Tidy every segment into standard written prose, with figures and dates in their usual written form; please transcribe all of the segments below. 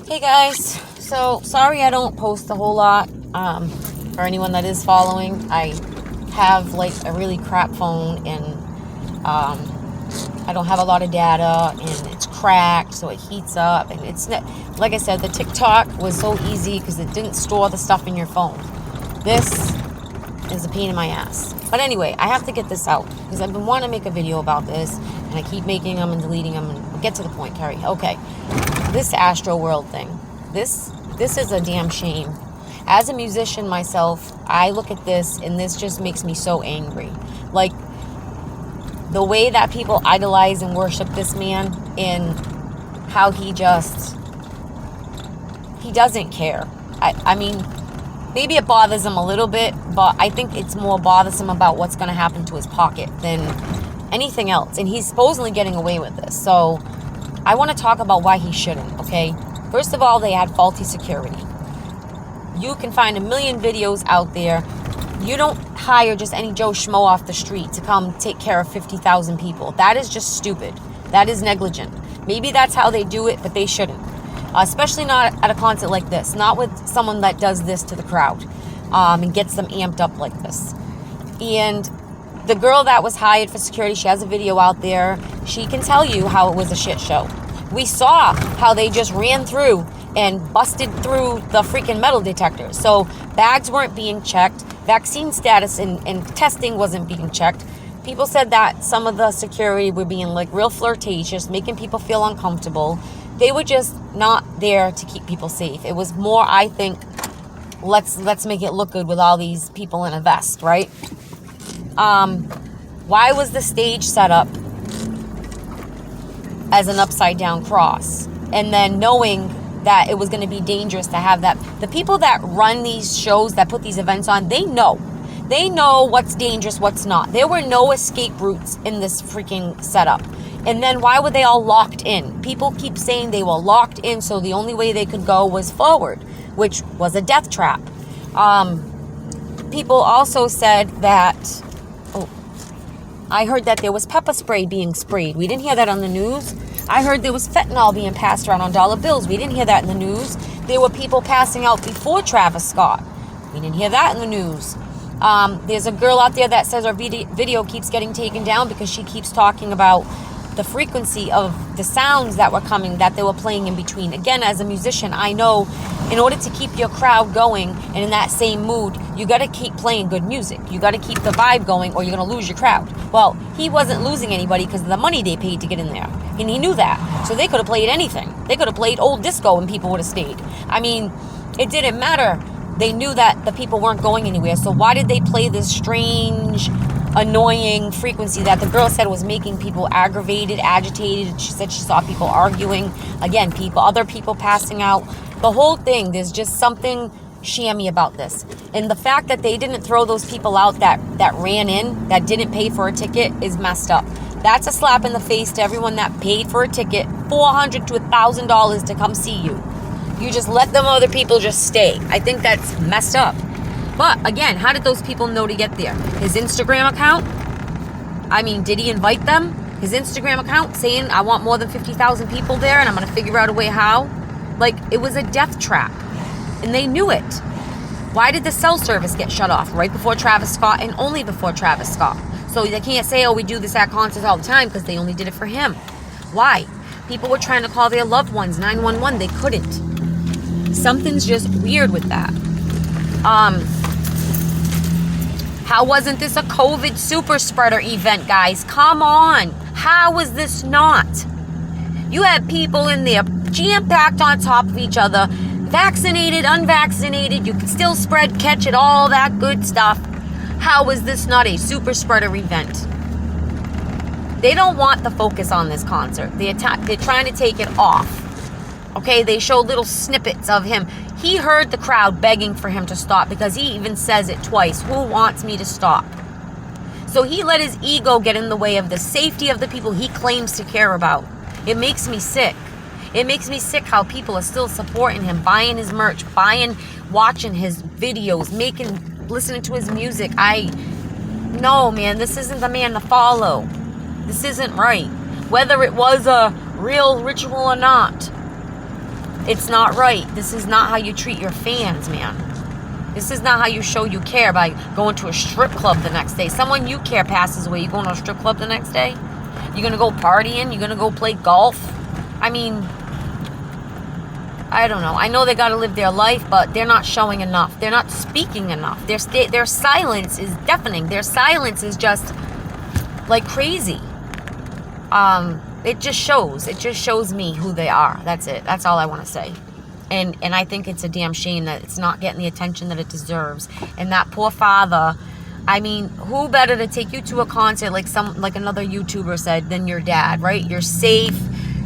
Hey guys, so sorry I don't post a whole lot. For anyone that is following, I have like a really crap phone, and I don't have a lot of data, and it's cracked, so it heats up, and it's not, like I said, the TikTok was so easy because it didn't store the stuff in your phone. This is a pain in my ass. But anyway, I have to get this out because I've been wanting to make a video about this, and I keep making them and deleting them. And we'll get to the point, Carrie. Okay, this Astro World thing. This is a damn shame. As a musician myself, I look at this, and this just makes me so angry. Like, the way that people idolize and worship this man, and how he doesn't care. I mean, maybe it bothers him a little bit, but I think it's more bothersome about what's going to happen to his pocket than anything else. And he's supposedly getting away with this. So I want to talk about why he shouldn't, okay? First of all, they had faulty security. You can find a million videos out there. You don't hire just any Joe Schmo off the street to come take care of 50,000 people. That is just stupid. That is negligent. Maybe that's how they do it, but they shouldn't. Especially not at a concert like this. Not with someone that does this to the crowd and gets them amped up like this. And the girl that was hired for security, she has a video out there. She can tell you how it was a shit show. We saw how they just ran through and busted through the freaking metal detectors. So bags weren't being checked. Vaccine status and testing wasn't being checked. People said that some of the security were being like real flirtatious, making people feel uncomfortable. They were just not there to keep people safe. It was more, I think, let's make it look good with all these people in a vest, right? Why was the stage set up as an upside down cross? And then knowing that it was going to be dangerous to have that. The people that run these shows, that put these events on, they know what's dangerous, what's not. There were no escape routes in this freaking setup. And then why were they all locked in? People keep saying they were locked in, so the only way they could go was forward, which was a death trap. People also said that, I heard that there was pepper spray being sprayed. We didn't hear that on the news. I heard there was fentanyl being passed around on dollar bills. We didn't hear that in the news. There were people passing out before Travis Scott. We didn't hear that in the news. There's a girl out there that says her video keeps getting taken down because she keeps talking about the frequency of the sounds that were coming, that they were playing in between. Again, as a musician, I know in order to keep your crowd going and in that same mood, you got to keep playing good music. You got to keep the vibe going, or you're going to lose your crowd. Well, he wasn't losing anybody because of the money they paid to get in there. And he knew that. So they could have played anything. They could have played old disco and people would have stayed. I mean, it didn't matter. They knew that the people weren't going anywhere. So why did they play this strange, annoying frequency that the girl said was making people aggravated, agitated? She said she saw people arguing. Again, other people passing out. The whole thing, there's just something shammy about this. And the fact that they didn't throw those people out that ran in, that didn't pay for a ticket, is messed up. That's a slap in the face to everyone that paid for a ticket, $400 to $1,000 to come see you. You just let them other people just stay. I think that's messed up. But again, how did those people know to get there? His Instagram account? I mean, did he invite them? His Instagram account saying, I want more than 50,000 people there and I'm going to figure out a way how? Like, it was a death trap. And they knew it. Why did the cell service get shut off right before Travis Scott and only before Travis Scott? So they can't say, we do this at concerts all the time, because they only did it for him. Why? People were trying to call their loved ones 911. They couldn't. Something's just weird with that. How wasn't this a COVID super spreader event, guys? Come on. How was this not? You had people in there jam-packed on top of each other, vaccinated, unvaccinated. You could still spread, catch it, all that good stuff. How was this not a super spreader event? They don't want the focus on this concert. They're trying to take it off. Okay, they show little snippets of him. He heard the crowd begging for him to stop, because he even says it twice. Who wants me to stop? So he let his ego get in the way of the safety of the people he claims to care about. It makes me sick. It makes me sick how people are still supporting him, buying his merch, watching his videos, listening to his music. No, man, this isn't the man to follow. This isn't right. Whether it was a real ritual or not. It's not right. This is not how you treat your fans, man. This is not how you show you care by going to a strip club the next day. Someone you care passes away. You going to a strip club the next day? You're going to go partying? You're going to go play golf? I mean, I don't know. I know they got to live their life, but they're not showing enough. They're not speaking enough. Their silence is deafening. Their silence is just like crazy. It just shows. It just shows me who they are. That's it. That's all I want to say. And I think it's a damn shame that it's not getting the attention that it deserves. And that poor father, I mean, who better to take you to a concert like another YouTuber said than your dad, right? You're safe.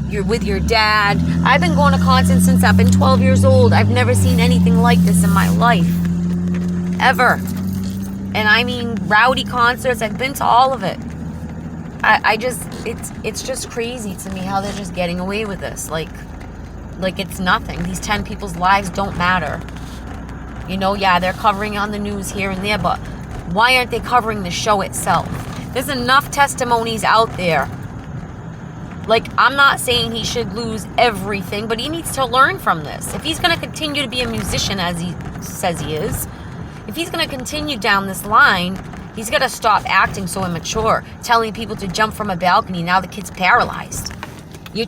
You're with your dad. I've been going to concerts since I've been 12 years old. I've never seen anything like this in my life. Ever. And I mean rowdy concerts. I've been to all of it. It's just crazy to me how they're just getting away with this. Like it's nothing. These 10 people's lives don't matter. You know, yeah, they're covering on the news here and there, but why aren't they covering the show itself? There's enough testimonies out there. Like, I'm not saying he should lose everything, but he needs to learn from this. If he's going to continue to be a musician as he says he is, if he's going to continue down this line, he's got to stop acting so immature, telling people to jump from a balcony. Now the kid's paralyzed. You're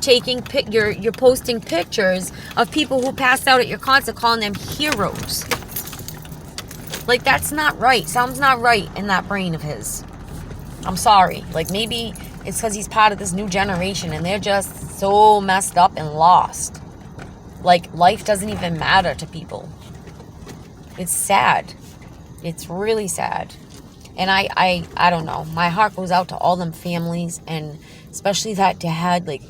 posting pictures of people who passed out at your concert, calling them heroes. Like, that's not right. Something's not right in that brain of his. I'm sorry. Like, maybe it's because he's part of this new generation and they're just so messed up and lost. Like, life doesn't even matter to people. It's sad. It's really sad. And I don't know. My heart goes out to all them families, and especially that dad. Like,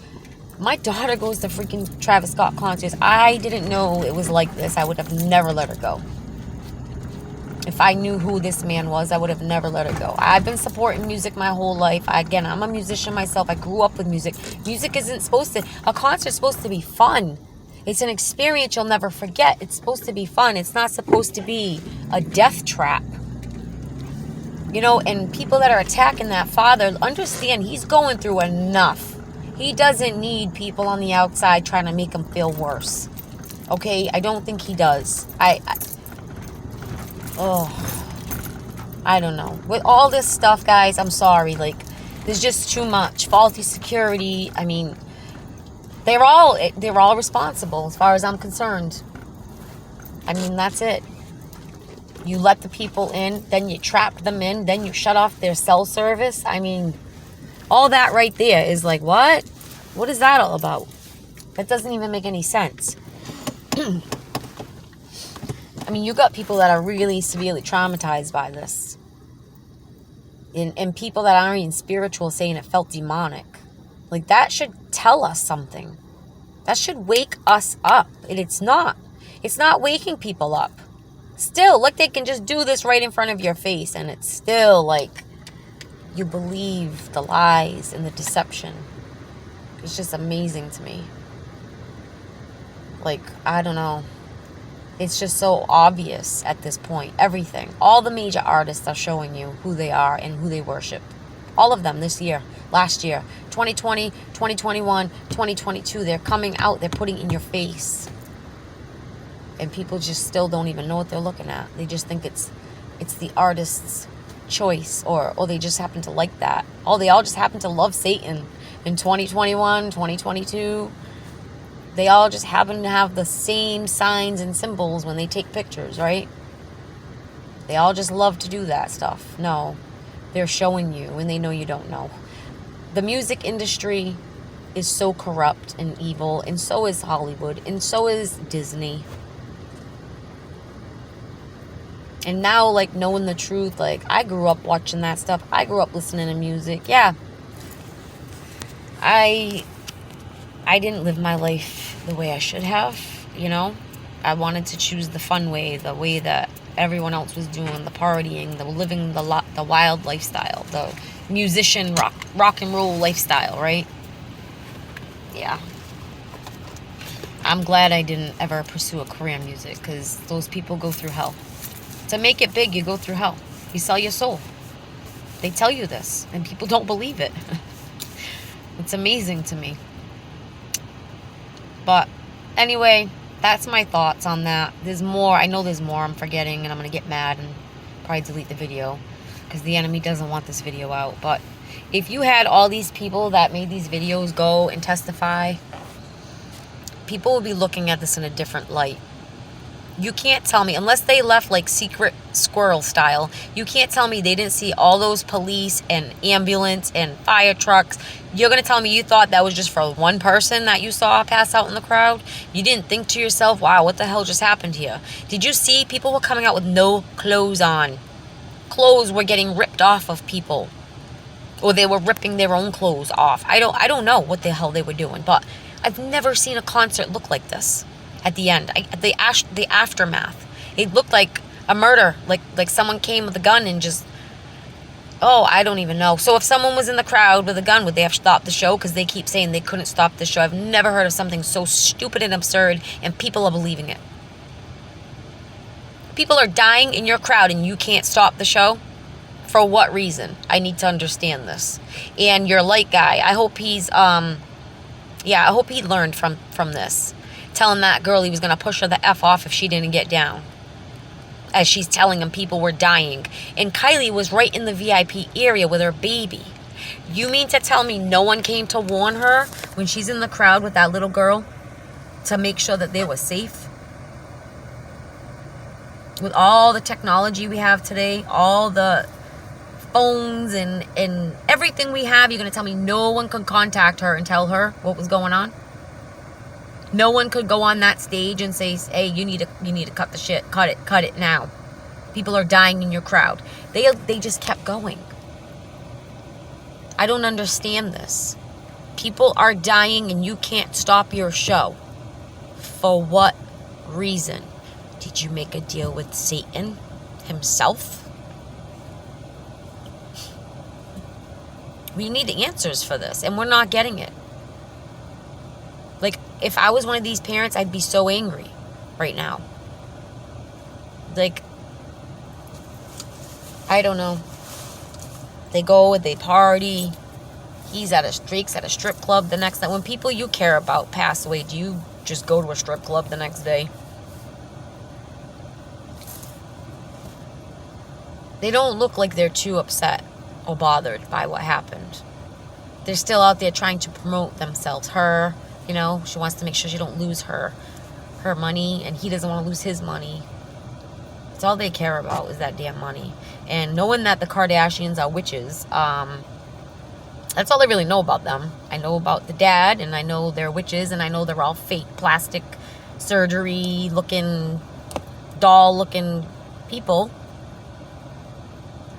my daughter goes to freaking Travis Scott concerts. I didn't know it was like this. I would have never let her go. If I knew who this man was, I would have never let her go. I've been supporting music my whole life. Again, I'm a musician myself. I grew up with music. Music isn't supposed to... A concert's supposed to be fun. It's an experience you'll never forget. It's supposed to be fun. It's not supposed to be a death trap. You know, and people that are attacking that father, understand he's going through enough. He doesn't need people on the outside trying to make him feel worse. Okay? I don't think he does. I don't know. With all this stuff, guys, I'm sorry. Like, there's just too much. Faulty security. I mean, they're all responsible as far as I'm concerned. I mean, that's it. You let the people in, then you trap them in, then you shut off their cell service. I mean, all that right there is like, what? What is that all about? That doesn't even make any sense. I mean, you got people that are really severely traumatized by this. And people that aren't even spiritual saying it felt demonic. Like, that should tell us something. That should wake us up. And it's not. It's not waking people up. Still, look, they can just do this right in front of your face, and it's still like you believe the lies and the deception. It's just amazing to me. Like, I don't know. It's just so obvious at this point. Everything. All the major artists are showing you who they are and who they worship. All of them this year, last year, 2020, 2021, 2022. They're coming out. They're putting in your face. And people just still don't even know what they're looking at. They just think it's the artist's choice, or they just happen to like that. They all just happen to love Satan in 2021, 2022. They all just happen to have the same signs and symbols when they take pictures, right? They all just love to do that stuff. No, they're showing you, and they know you don't know. The music industry is so corrupt and evil, and so is Hollywood, and so is Disney. And now, like, knowing the truth, like, I grew up watching that stuff. I grew up listening to music. Yeah. I didn't live my life the way I should have, you know. I wanted to choose the fun way, the way that everyone else was doing, the partying, the living the wild lifestyle, the musician rock and roll lifestyle, right? Yeah. I'm glad I didn't ever pursue a career in music, because those people go through hell. To make it big, you go through hell. You sell your soul. They tell you this, and people don't believe it. It's amazing to me. But Anyway, that's my thoughts on that. There's more. I know there's more I'm forgetting, and I'm going to get mad and probably delete the video because the enemy doesn't want this video out. But if you had all these people that made these videos go and testify, people would be looking at this in a different light. You can't tell me, unless they left like secret squirrel style, you can't tell me they didn't see all those police and ambulance and fire trucks. You're going to tell me you thought that was just for one person that you saw pass out in the crowd? You didn't think to yourself, wow, what the hell just happened here? Did you see people were coming out with no clothes on? Clothes were getting ripped off of people. Or they were ripping their own clothes off. I don't know what the hell they were doing, but I've never seen a concert look like this. At the end, the aftermath, it looked like a murder, like someone came with a gun and just, I don't even know. So if someone was in the crowd with a gun, would they have stopped the show? Because they keep saying they couldn't stop the show. I've never heard of something so stupid and absurd, and people are believing it. People are dying in your crowd, and you can't stop the show? For what reason? I need to understand this. And your light guy, I hope he's, I hope he learned from this. Telling that girl he was going to push her the F off if she didn't get down. As she's telling him people were dying. And Kylie was right in the VIP area with her baby. You mean to tell me no one came to warn her when she's in the crowd with that little girl to make sure that they were safe? With all the technology we have today, all the phones and everything we have, you're going to tell me no one could contact her and tell her what was going on? No one could go on that stage and say, hey, you need to cut the shit. Cut it now. People are dying in your crowd. They just kept going. I don't understand this. People are dying and you can't stop your show. For what reason? Did you make a deal with Satan himself? We need answers for this, and we're not getting it. Like, if I was one of these parents, I'd be so angry right now. Like, I don't know. They go, they party. He's at a strip club the next night. When people you care about pass away, do you just go to a strip club the next day? They don't look like they're too upset or bothered by what happened. They're still out there trying to promote themselves. Her, she wants to make sure she don't lose her money, and he doesn't want to lose his money. That's all they care about is that damn money. And knowing that the Kardashians are witches, that's all I really know about them. I know about the dad, and I know they're witches, and I know they're all fake plastic surgery looking, doll looking people.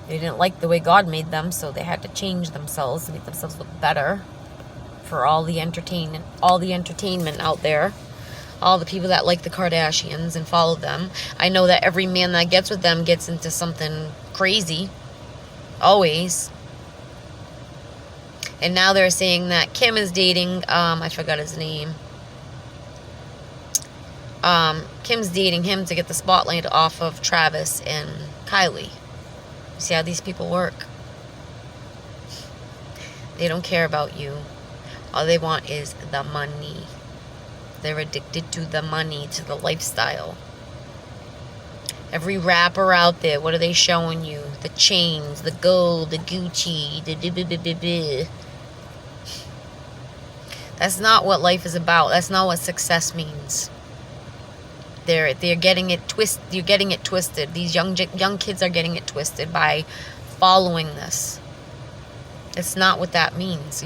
They didn't like the way God made them, so they had to change themselves to make themselves look better for all the entertainment out there. All the people that like the Kardashians and follow them. I know that every man that gets with them gets into something crazy. Always. And now they're saying that Kim is dating, I forgot his name. Kim's dating him to get the spotlight off of Travis and Kylie. You see how these people work? They don't care about you. All they want is the money. They're addicted to the money, to the lifestyle. Every rapper out there, what are they showing you? The chains, the gold, the Gucci, the That's not what life is about. That's not what success means. They're getting it twisted. You're getting it twisted. These young kids are getting it twisted by following this. It's not what that means.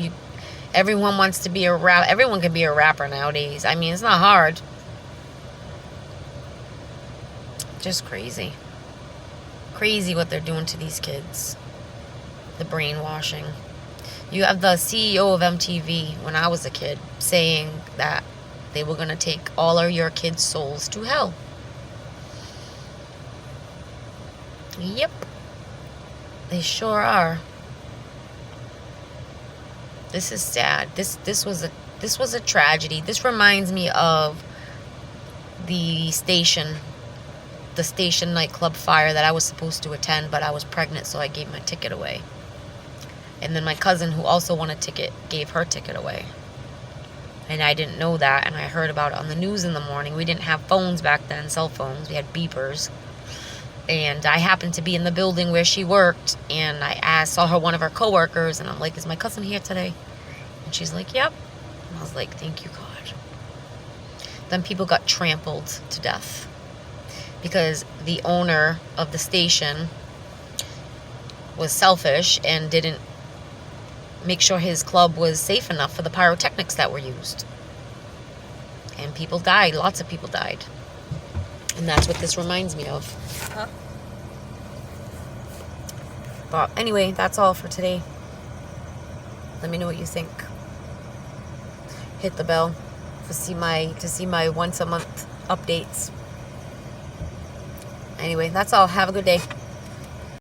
Everyone wants to be a rap. Everyone can be a rapper nowadays. I mean, it's not hard. Just crazy. Crazy what they're doing to these kids. The brainwashing. You have the CEO of MTV, when I was a kid, saying that they were going to take all of your kids' souls to hell. Yep. They sure are. This is sad. This was a tragedy. This reminds me of the station nightclub fire that I was supposed to attend, but I was pregnant, so I gave my ticket away. And then my cousin, who also won a ticket, gave her ticket away. And I didn't know that, and I heard about it on the news in the morning. We didn't have phones back then, cell phones. We had beepers. And I happened to be in the building where she worked, and saw her, one of her coworkers, and I'm like, is my cousin here today? And she's like, yep. And I was like, thank you, God. Then people got trampled to death because the owner of the station was selfish and didn't make sure his club was safe enough for the pyrotechnics that were used. And people died. Lots of people died. And that's what this reminds me of. Huh? But anyway, that's all for today. Let me know what you think. Hit the bell to see my once a month updates. Anyway, that's all. Have a good day.